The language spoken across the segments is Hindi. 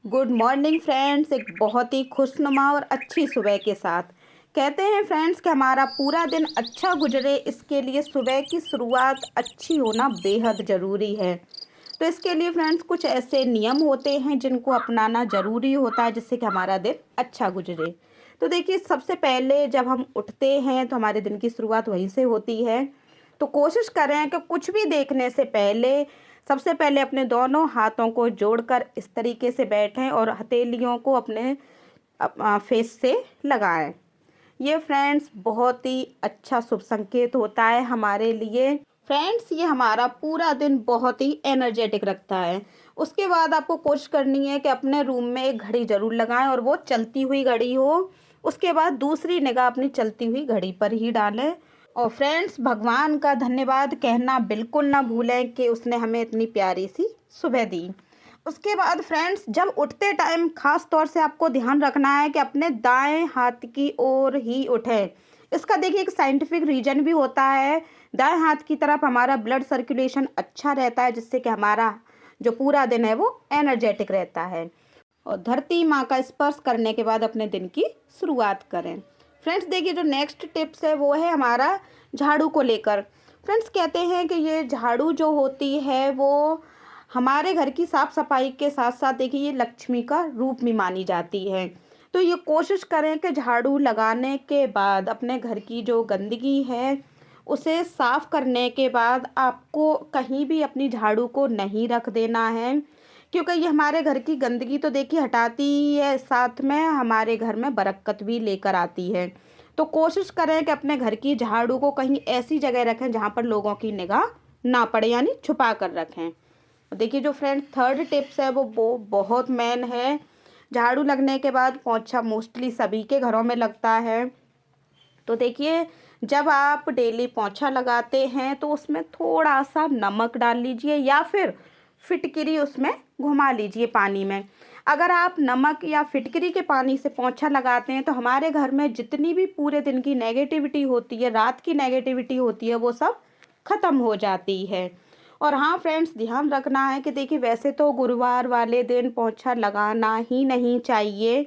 Good morning friends. एक बहुत ही खुशनुमा और अच्छी सुबह के साथ कहते हैं फ्रेंड्स कि हमारा पूरा दिन अच्छा गुजरे, इसके लिए सुबह की शुरुआत अच्छी होना बेहद ज़रूरी है। तो इसके लिए फ्रेंड्स कुछ ऐसे नियम होते हैं जिनको अपनाना ज़रूरी होता है जिससे कि हमारा दिन अच्छा गुजरे। तो देखिए, सबसे पहले जब हम उठते हैं तो हमारे दिन की शुरुआत वहीं से होती है। तो कोशिश करें कि कुछ भी देखने से पहले सबसे पहले अपने दोनों हाथों को जोड़कर इस तरीके से बैठें और हथेलियों को अपने फेस से लगाएं। ये फ्रेंड्स बहुत ही अच्छा शुभ संकेत होता है हमारे लिए। फ्रेंड्स, ये हमारा पूरा दिन बहुत ही एनर्जेटिक रखता है। उसके बाद आपको कोशिश करनी है कि अपने रूम में एक घड़ी ज़रूर लगाएं और वो चलती हुई घड़ी हो। उसके बाद दूसरी निगाह अपनी चलती हुई घड़ी पर ही डालें। और फ्रेंड्स, भगवान का धन्यवाद कहना बिल्कुल ना भूलें कि उसने हमें इतनी प्यारी सी सुबह दी। उसके बाद फ्रेंड्स, जब उठते टाइम खास तौर से आपको ध्यान रखना है कि अपने दाएं हाथ की ओर ही उठें। इसका देखिए एक साइंटिफिक रीजन भी होता है। दाएं हाथ की तरफ हमारा ब्लड सर्कुलेशन अच्छा रहता है जिससे कि हमारा जो पूरा दिन है वो एनर्जेटिक रहता है। और धरती माँ का स्पर्श करने के बाद अपने दिन की शुरुआत करें। फ्रेंड्स, देखिए जो नेक्स्ट टिप्स है वो है हमारा झाड़ू को लेकर। फ्रेंड्स, कहते हैं कि ये झाड़ू जो होती है वो हमारे घर की साफ सफाई के साथ साथ देखिए ये लक्ष्मी का रूप भी मानी जाती है। तो ये कोशिश करें कि झाड़ू लगाने के बाद अपने घर की जो गंदगी है उसे साफ करने के बाद आपको कहीं भी अपनी झाड़ू को नहीं रख देना है, क्योंकि ये हमारे घर की गंदगी तो देखिए हटाती ही है, साथ में हमारे घर में बरकत भी लेकर आती है। तो कोशिश करें कि अपने घर की झाड़ू को कहीं ऐसी जगह रखें जहाँ पर लोगों की निगाह ना पड़े, यानी छुपा कर रखें। देखिए जो फ्रेंड थर्ड टिप्स है वो बहुत मेन है। झाड़ू लगने के बाद पोंछा मोस्टली सभी के घरों में लगता है। तो देखिए, जब आप डेली पोंछा लगाते हैं तो उसमें थोड़ा सा नमक डाल लीजिए या फिर फिटकिरी उसमें घुमा लीजिए पानी में। अगर आप नमक या फिटकिरी के पानी से पोंछा लगाते हैं तो हमारे घर में जितनी भी पूरे दिन की नेगेटिविटी होती है, रात की नेगेटिविटी होती है, वो सब ख़त्म हो जाती है। और हाँ फ्रेंड्स, ध्यान रखना है कि देखिए वैसे तो गुरुवार वाले दिन पोंछा लगाना ही नहीं चाहिए,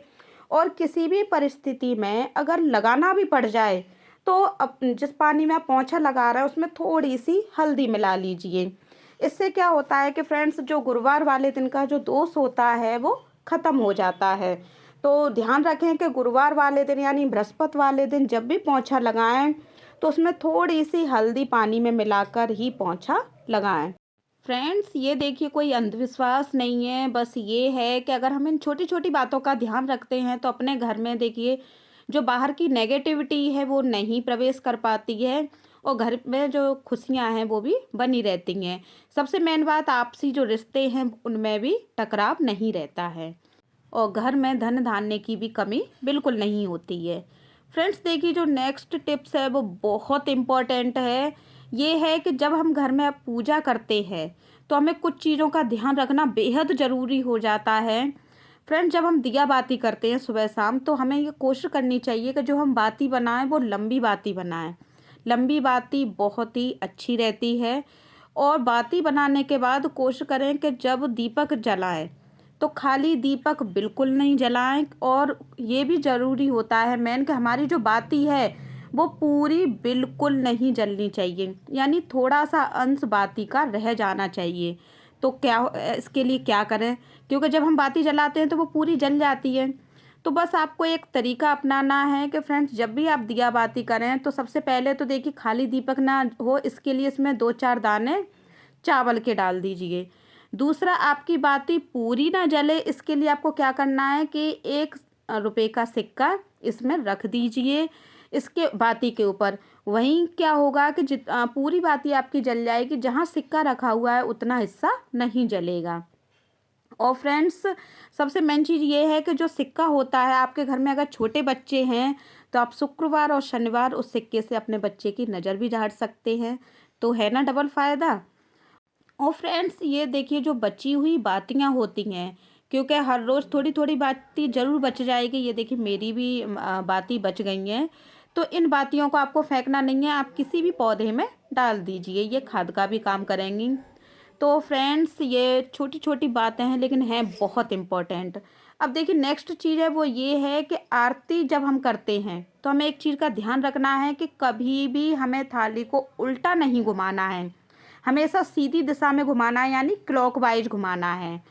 और किसी भी परिस्थिति में अगर लगाना भी पड़ जाए तो जिस पानी में आप पोंछा लगा रहे हैं उसमें थोड़ी सी हल्दी मिला लीजिए। इससे क्या होता है कि फ्रेंड्स, जो गुरुवार वाले दिन का जो दोष होता है वो ख़त्म हो जाता है। तो ध्यान रखें कि गुरुवार वाले दिन यानी बृहस्पति वाले दिन जब भी पोंछा लगाएं तो उसमें थोड़ी सी हल्दी पानी में मिलाकर ही पोंछा लगाएं। फ्रेंड्स, ये देखिए कोई अंधविश्वास नहीं है, बस ये है कि अगर हम इन छोटी छोटी बातों का ध्यान रखते हैं तो अपने घर में देखिए जो बाहर की नेगेटिविटी है वो नहीं प्रवेश कर पाती है, और घर में जो खुशियां हैं वो भी बनी रहती हैं। सबसे मेन बात, आपसी जो रिश्ते हैं उनमें भी टकराव नहीं रहता है, और घर में धन धान्य की भी कमी बिल्कुल नहीं होती है। फ्रेंड्स, देखिए जो नेक्स्ट टिप्स है वो बहुत इम्पॉर्टेंट है। ये है कि जब हम घर में पूजा करते हैं तो हमें कुछ चीज़ों का ध्यान रखना बेहद ज़रूरी हो जाता है। फ्रेंड्स, जब हम दिया बाती करते हैं सुबह शाम तो हमें ये कोशिश करनी चाहिए कि जो हम बाती बनाएं वो लंबी बाती बनाएं। लंबी बाती बहुत ही अच्छी रहती है। और बाती बनाने के बाद कोशिश करें कि जब दीपक जलाएं तो खाली दीपक बिल्कुल नहीं जलाएं, और ये भी ज़रूरी होता है मेन कि हमारी जो बाती है वो पूरी बिल्कुल नहीं जलनी चाहिए, यानी थोड़ा सा अंश बाती का रह जाना चाहिए। तो क्या इसके लिए क्या करें, क्योंकि जब हम बाती जलाते हैं तो वो पूरी जल जाती है। तो बस आपको एक तरीका अपनाना है कि फ्रेंड्स, जब भी आप दिया बाती करें तो सबसे पहले तो देखिए खाली दीपक ना हो, इसके लिए इसमें 2-4 दाने चावल के डाल दीजिए। दूसरा, आपकी बाती पूरी ना जले इसके लिए आपको क्या करना है कि 1 रुपये का सिक्का इसमें रख दीजिए इसके बाती के ऊपर। वहीं क्या होगा कि पूरी बाती आपकी जल जाएगी, जहाँ सिक्का रखा हुआ है उतना हिस्सा नहीं जलेगा। और फ्रेंड्स, सबसे मेन चीज़ ये है कि जो सिक्का होता है आपके घर में अगर छोटे बच्चे हैं तो आप शुक्रवार और शनिवार उस सिक्के से अपने बच्चे की नज़र भी झाड़ सकते हैं। तो है ना डबल फ़ायदा। और फ्रेंड्स, ये देखिए जो बची हुई बातियाँ होती हैं, क्योंकि हर रोज़ थोड़ी थोड़ी बाती ज़रूर बच जाएगी। ये देखिए मेरी भी बाती बच गई हैं। तो इन बातियों को आपको फेंकना नहीं है, आप किसी भी पौधे में डाल दीजिए, ये खाद का भी काम करेंगी। तो फ्रेंड्स ये छोटी-छोटी बातें हैं लेकिन हैं बहुत इम्पोर्टेंट। अब देखिए नेक्स्ट चीज़ है वो ये है कि आरती जब हम करते हैं, तो हमें एक चीज़ का ध्यान रखना है कि कभी भी हमें थाली को उल्टा नहीं घुमाना है। हमेशा सीधी दिशा में घुमाना है यानी क्लॉकवाइज़ घुमाना है।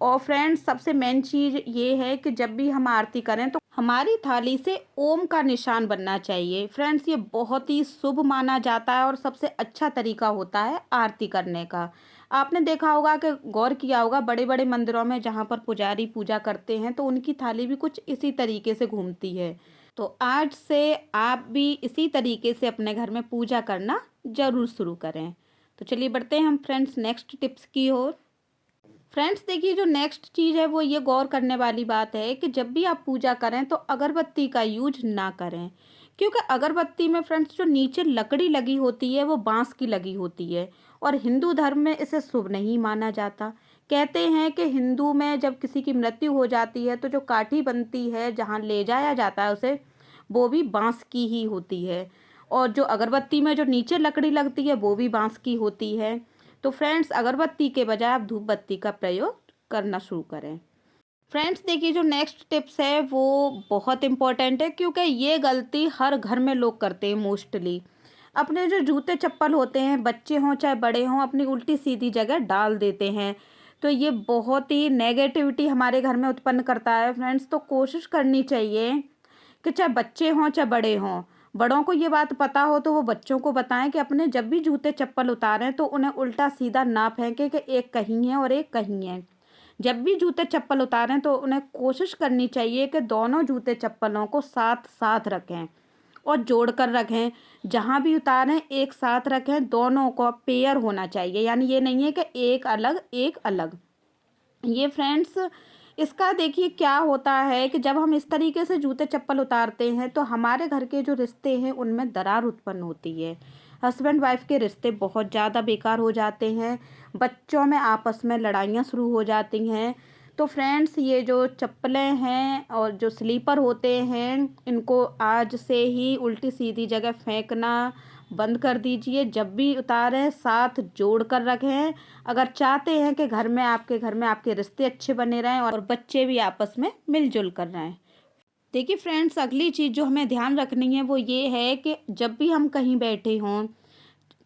और फ्रेंड्स सबसे मेन चीज़ ये है कि जब भी हम आरती करें तो हमारी थाली से ओम का निशान बनना चाहिए। फ्रेंड्स ये बहुत ही शुभ माना जाता है और सबसे अच्छा तरीका होता है आरती करने का। आपने देखा होगा कि गौर किया होगा बड़े-बड़े मंदिरों में जहाँ पर पुजारी पूजा करते हैं तो उनकी थाली भी कुछ इसी तरीके से घूमती है। तो आज से आप भी इसी तरीके से अपने घर में पूजा करना ज़रूर शुरू करें। तो चलिए बढ़ते हैं हम फ्रेंड्स नेक्स्ट टिप्स की ओर। फ्रेंड्स देखिए जो नेक्स्ट चीज़ है वो ये गौर करने वाली बात है कि जब भी आप पूजा करें तो अगरबत्ती का यूज ना करें, क्योंकि अगरबत्ती में फ्रेंड्स जो नीचे लकड़ी लगी होती है वो बांस की लगी होती है और हिंदू धर्म में इसे शुभ नहीं माना जाता। कहते हैं कि हिंदू में जब किसी की मृत्यु हो जाती है तो जो काठी बनती है जहाँ ले जाया जाता है उसे, वो भी बांस की ही होती है और जो अगरबत्ती में जो नीचे लकड़ी लगती है वो भी बांस की होती है। तो फ्रेंड्स अगरबत्ती के बजाय आप धूप बत्ती का प्रयोग करना शुरू करें। फ्रेंड्स देखिए जो नेक्स्ट टिप्स है वो बहुत इम्पोर्टेंट है, क्योंकि ये गलती हर घर में लोग करते हैं मोस्टली। अपने जो जूते चप्पल होते हैं बच्चे हों चाहे बड़े हों अपनी उल्टी सीधी जगह डाल देते हैं। तो ये बहुत ही नेगेटिविटी हमारे घर में उत्पन्न करता है फ्रेंड्स। तो कोशिश करनी चाहिए कि चाहे बच्चे हों चाहे बड़े हों, बड़ों को ये बात पता हो तो वो बच्चों को बताएं कि अपने जब भी जूते चप्पल उतारें तो उन्हें उल्टा सीधा ना फेंकें कि एक कहीं है और एक कहीं है। जब भी जूते चप्पल उतारें तो उन्हें कोशिश करनी चाहिए कि दोनों जूते चप्पलों को साथ साथ रखें और जोड़ कर रखें। जहाँ भी उतारें एक साथ रखें, दोनों को पेयर होना चाहिए, यानी ये नहीं है कि एक अलग। ये फ्रेंड्स इसका देखिए क्या होता है कि जब हम इस तरीके से जूते चप्पल उतारते हैं तो हमारे घर के जो रिश्ते हैं उनमें दरार उत्पन्न होती है। हस्बैंड वाइफ के रिश्ते बहुत ज़्यादा बेकार हो जाते हैं, बच्चों में आपस में लड़ाइयाँ शुरू हो जाती हैं। तो फ्रेंड्स ये जो चप्पलें हैं और जो स्लीपर होते हैं इनको आज से ही उल्टी सीधी जगह फेंकना बंद कर दीजिए। जब भी उतारें साथ जोड़ कर रखें, अगर चाहते हैं कि घर में आपके रिश्ते अच्छे बने रहें और बच्चे भी आपस में मिलजुल कर रहें। देखिए फ्रेंड्स अगली चीज़ जो हमें ध्यान रखनी है वो ये है कि जब भी हम कहीं बैठे हों,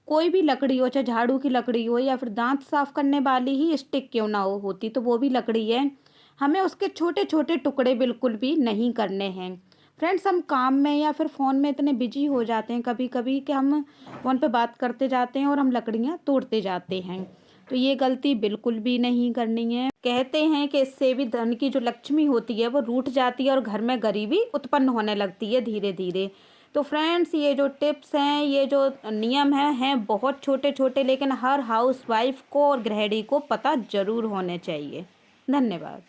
कोई भी लकड़ी हो चाहे झाड़ू की लकड़ी हो या फिर दांत साफ करने वाली ही स्टिक क्यों ना हो होती तो वो भी लकड़ी है, हमें उसके छोटे छोटे टुकड़े बिल्कुल भी नहीं करने हैं। फ्रेंड्स हम काम में या फिर फ़ोन में इतने बिजी हो जाते हैं कभी कभी कि हम फ़ोन पे बात करते जाते हैं और हम लकड़ियाँ तोड़ते जाते हैं। तो ये गलती बिल्कुल भी नहीं करनी है। कहते हैं कि इससे भी धन की जो लक्ष्मी होती है वो रूठ जाती है और घर में गरीबी उत्पन्न होने लगती है धीरे धीरे। तो फ्रेंड्स ये जो टिप्स हैं ये जो नियम हैं बहुत छोटे छोटे, लेकिन हर हाउस वाइफ को और गृहिणी को पता ज़रूर होने चाहिए। धन्यवाद।